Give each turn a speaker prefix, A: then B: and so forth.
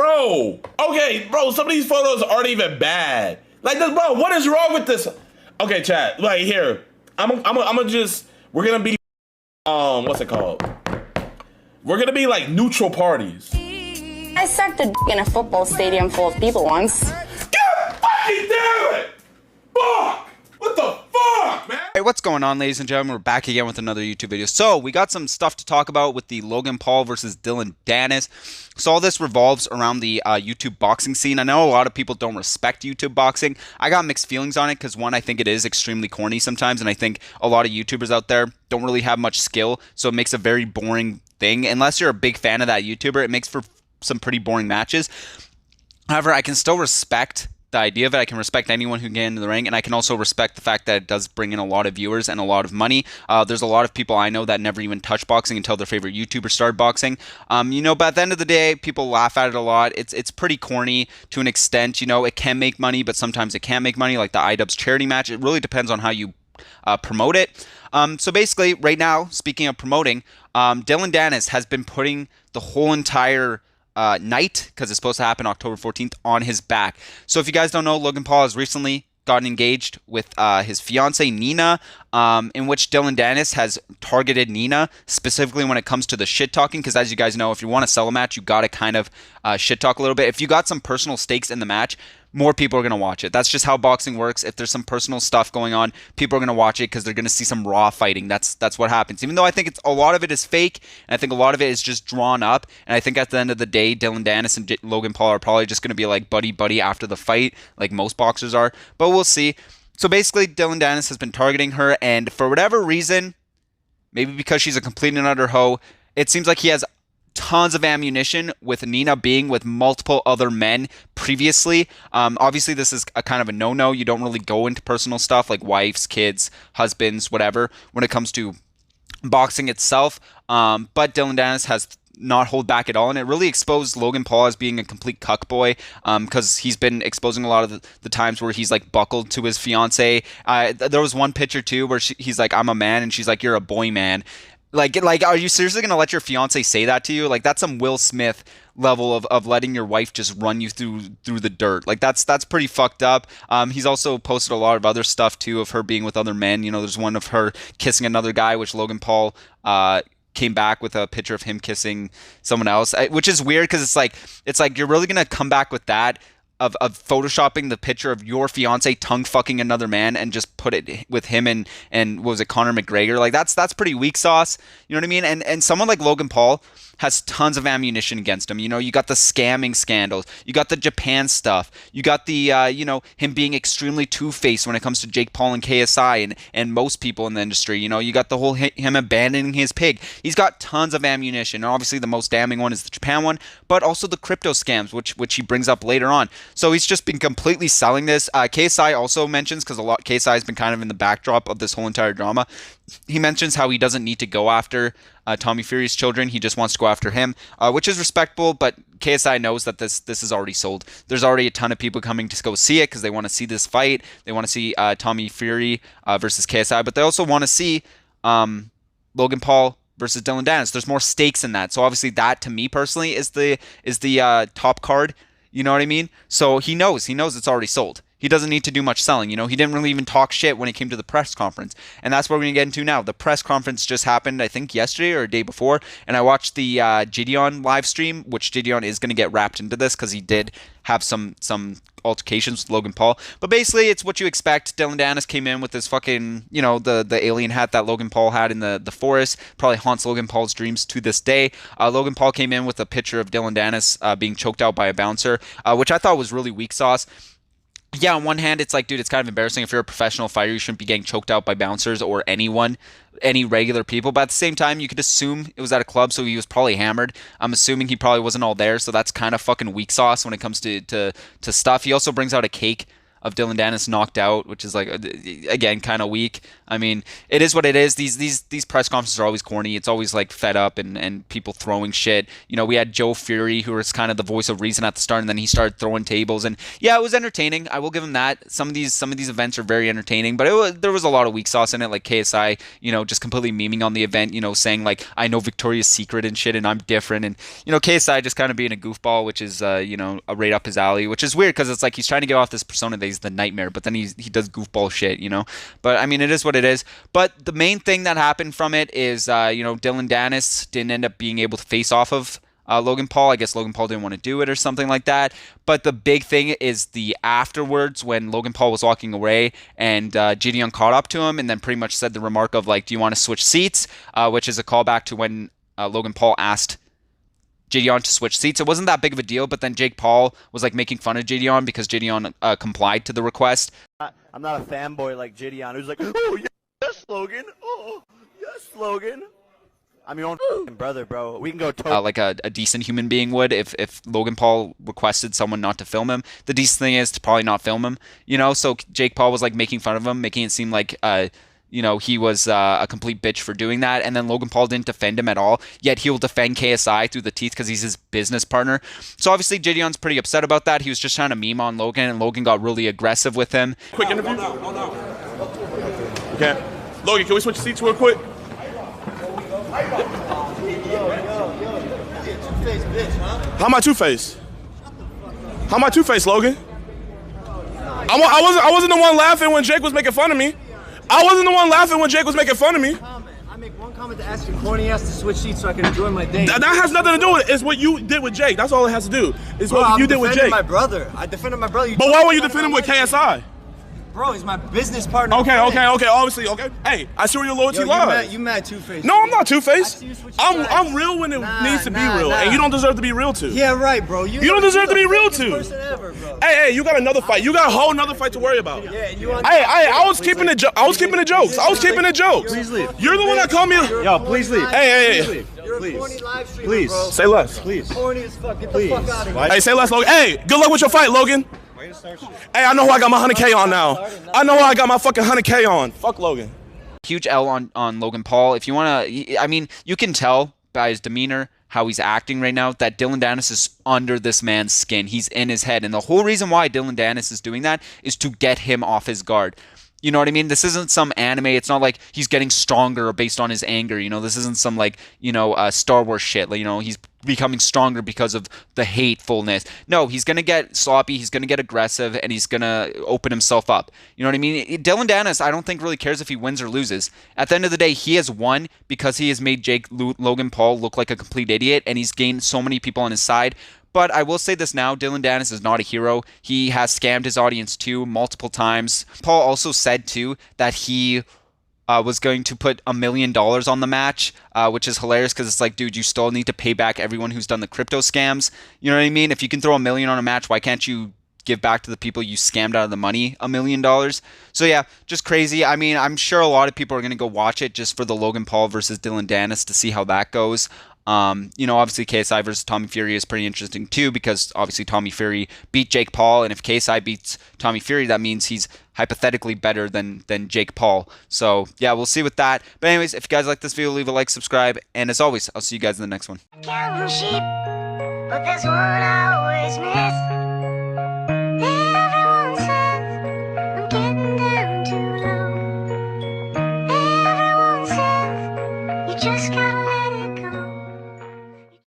A: bro. Okay, bro. Some of these photos aren't even bad. Like, bro, what is wrong with this? Okay, chat. Like, here, I'm gonna just. We're gonna be. What's it called? We're gonna be like neutral parties.
B: I sucked a in a football stadium full of people once.
A: God fucking damn it! Fuck! What the fuck, man?
C: Hey, what's going on, ladies and gentlemen? We're back again with another YouTube video. So, we got some stuff to talk about with the Logan Paul versus Dillon Danis. So, all this revolves around the YouTube boxing scene. I know a lot of people don't respect YouTube boxing. I got mixed feelings on it because, one, I think it is extremely corny sometimes, and I think a lot of YouTubers out there don't really have much skill, so it makes a very boring thing. Unless you're a big fan of that YouTuber, it makes for some pretty boring matches. However, I can still respect the idea of it. I can respect anyone who can get into the ring, and I can also respect the fact that it does bring in a lot of viewers and a lot of money. There's a lot of people I know that never even touch boxing until their favorite YouTuber started boxing. But at the end of the day, people laugh at it a lot. It's pretty corny to an extent. It can make money, but sometimes it can't make money, like the iDubbbz charity match. It really depends on how you promote it. So basically, right now, speaking of promoting, Dillon Danis has been putting the whole entire night, because it's supposed to happen October 14th, on his back. So if you guys don't know, Logan Paul has recently gotten engaged with his fiance Nina, in which Dillon Danis has targeted Nina specifically when it comes to the shit talking, because as you guys know, if you want to sell a match, you got to kind of shit talk a little bit. If you got some personal stakes in the match, more people are going to watch it. That's just how boxing works. If there's some personal stuff going on, people are going to watch it because they're going to see some raw fighting. That's what happens. Even though I think a lot of it is fake, and I think a lot of it is just drawn up, and I think at the end of the day, Dillon Danis and Logan Paul are probably just going to be like buddy-buddy after the fight, like most boxers are, but we'll see. So basically, Dillon Danis has been targeting her, and for whatever reason, maybe because she's a complete and utter hoe, it seems like he has tons of ammunition with Nina being with multiple other men previously. Obviously, this is a kind of a no-no. You don't really go into personal stuff like wives, kids, husbands, whatever, when it comes to boxing itself. But Dillon Danis has not hold back at all, and it really exposed Logan Paul as being a complete cuckboy, because he's been exposing a lot of the times where he's like buckled to his fiance. There was one picture too where he's like, "I'm a man," and she's like, "You're a boy, man." Like, are you seriously gonna let your fiance say that to you? Like, that's some Will Smith level of letting your wife just run you through the dirt. Like, that's pretty fucked up. He's also posted a lot of other stuff too of her being with other men. There's one of her kissing another guy, which Logan Paul came back with a picture of him kissing someone else, which is weird because it's like you're really gonna come back with that. Of photoshopping the picture of your fiance tongue fucking another man and just put it with him and what was it, Conor McGregor? Like that's pretty weak sauce. You know what I mean? And someone like Logan Paul has tons of ammunition against him. You got the scamming scandals. You got the Japan stuff. You got the, him being extremely two-faced when it comes to Jake Paul and KSI and most people in the industry. You got the whole him abandoning his pig. He's got tons of ammunition. And obviously the most damning one is the Japan one, but also the crypto scams, which he brings up later on. So he's just been completely selling this. KSI also mentions, because KSI has been kind of in the backdrop of this whole entire drama, he mentions how he doesn't need to go after Tommy Fury's children. He just wants to go after him, which is respectable, but KSI knows that this is already sold. There's already a ton of people coming to go see it because they want to see this fight. They want to see Tommy Fury versus KSI, but they also want to see Logan Paul versus Dillon Danis. There's more stakes in that. So obviously that, to me personally, is the top card. You know what I mean? So he knows it's already sold. He doesn't need to do much selling. He didn't really even talk shit when it came to the press conference. And that's what we're going to get into now. The press conference just happened, I think, yesterday or a day before. And I watched the Jidion live stream, which Jidion is going to get wrapped into this because he did have some altercations with Logan Paul. But basically, it's what you expect. Dillon Danis came in with this fucking, the alien hat that Logan Paul had in the forest. Probably haunts Logan Paul's dreams to this day. Logan Paul came in with a picture of Dillon Danis being choked out by a bouncer, which I thought was really weak sauce. Yeah, on one hand, it's like, dude, it's kind of embarrassing. If you're a professional fighter, you shouldn't be getting choked out by bouncers or anyone, any regular people. But at the same time, you could assume it was at a club, so he was probably hammered. I'm assuming he probably wasn't all there, so that's kind of fucking weak sauce when it comes to stuff. He also brings out a cake Dillon Danis knocked out, which is like again kind of weak. I mean, it is what it is. These press conferences are always corny. It's always like fed up and people throwing shit. You know, we had Joe Fury, who was kind of the voice of reason at the start, and then he started throwing tables. And yeah, it was entertaining. I will give him that. Some of these events are very entertaining, but there was a lot of weak sauce in it, like KSI, you know, just completely memeing on the event, you know, saying like, I know Victoria's Secret and shit, and I'm different. And you know, KSI just kind of being a goofball, which is you know, right up his alley, which is weird because it's like he's trying to get off this persona that he's the nightmare, but then he does goofball shit, you know. But I mean, it is what it is. But the main thing that happened from it is you know, Dillon Danis didn't end up being able to face off of Logan Paul. I guess Logan Paul didn't want to do it or something like that. But the big thing is the afterwards, when Logan Paul was walking away and Jidion caught up to him and then pretty much said the remark of like, do you want to switch seats? Which is a callback to when Logan Paul asked Jidion to switch seats. It wasn't that big of a deal, but then Jake Paul was like making fun of Jidion because Jidion complied to the request.
D: I'm not a fanboy like Jidion, who's like, oh, yes, Logan. Oh, yes, Logan. I'm your own brother, bro. We can go
C: like a decent human being would if Logan Paul requested someone not to film him. The decent thing is to probably not film him, you know? So Jake Paul was like making fun of him, making it seem like you know, he was a complete bitch for doing that. And then Logan Paul didn't defend him at all, yet he will defend KSI through the teeth because he's his business partner. So obviously Jidion's pretty upset about that. He was just trying to meme on Logan, and Logan got really aggressive with him.
A: Quick interview. Okay. Logan, can we switch seats real quick? How am I two-faced? How am I two-faced, Logan? I wasn't the one laughing when Jake was making fun of me. I wasn't the one laughing when Jake was making fun of me.
D: I make one comment to ask your corny ass to switch seats so I can enjoy my day.
A: That has nothing to do with it. It's what you did with Jake. That's all it has to do. It's what you did with Jake.
D: My brother. I defended my brother.
A: But why were you defending with KSI?
D: Bro, he's my business partner.
A: Okay, obviously, okay. Hey, I see where your loyalty lies.
D: You mad two-faced.
A: No, I'm not two-faced. I'm real when it needs to be real, and you don't deserve to be real too.
D: Yeah, right, bro. You
A: don't deserve to be real too.
D: Ever, bro.
A: Hey, you got another fight. You got a whole nother fight to worry about.
D: Yeah, you want
A: I was keeping the jokes. I was keeping the jokes.
D: Please leave.
A: You're the one that called me.
D: Yo, please leave.
A: Hey.
D: You're a corny live streamer, bro.
A: Say less.
D: Please. Corny as fuck. Get the fuck out of here.
A: Hey, say less, Logan. Hey, good luck with your fight, Logan. Hey, I know who I got my 100K on now. I know who I got my fucking 100K on. Fuck Logan.
C: Huge L on Logan Paul. If you want to, I mean, you can tell by his demeanor, how he's acting right now, that Dillon Danis is under this man's skin. He's in his head. And the whole reason why Dillon Danis is doing that is to get him off his guard. You know what I mean? This isn't some anime. It's not like he's getting stronger based on his anger. You know, this isn't some like, you know, Star Wars shit. Like, you know, he's becoming stronger because of the hatefulness. No, he's going to get sloppy. He's going to get aggressive, and he's going to open himself up. You know what I mean? Dillon Danis, I don't think really cares if he wins or loses. At the end of the day, he has won because he has made Logan Paul look like a complete idiot, and he's gained so many people on his side. But I will say this now, Dillon Danis is not a hero. He has scammed his audience too, multiple times. Paul also said too that he was going to put $1 million on the match, which is hilarious because it's like, dude, you still need to pay back everyone who's done the crypto scams. You know what I mean? If you can throw $1 million on a match, why can't you give back to the people you scammed out of the money $1 million? So yeah, just crazy. I mean, I'm sure a lot of people are going to go watch it just for the Logan Paul versus Dillon Danis to see how that goes. You know, obviously KSI versus Tommy Fury is pretty interesting too, because obviously Tommy Fury beat Jake Paul, and if KSI beats Tommy Fury, that means he's hypothetically better than Jake Paul. So yeah, we'll see with that. But anyways, if you guys like this video, leave a like, subscribe, and as always, I'll see you guys in the next one.
E: Counting sheep, but there's one I always miss.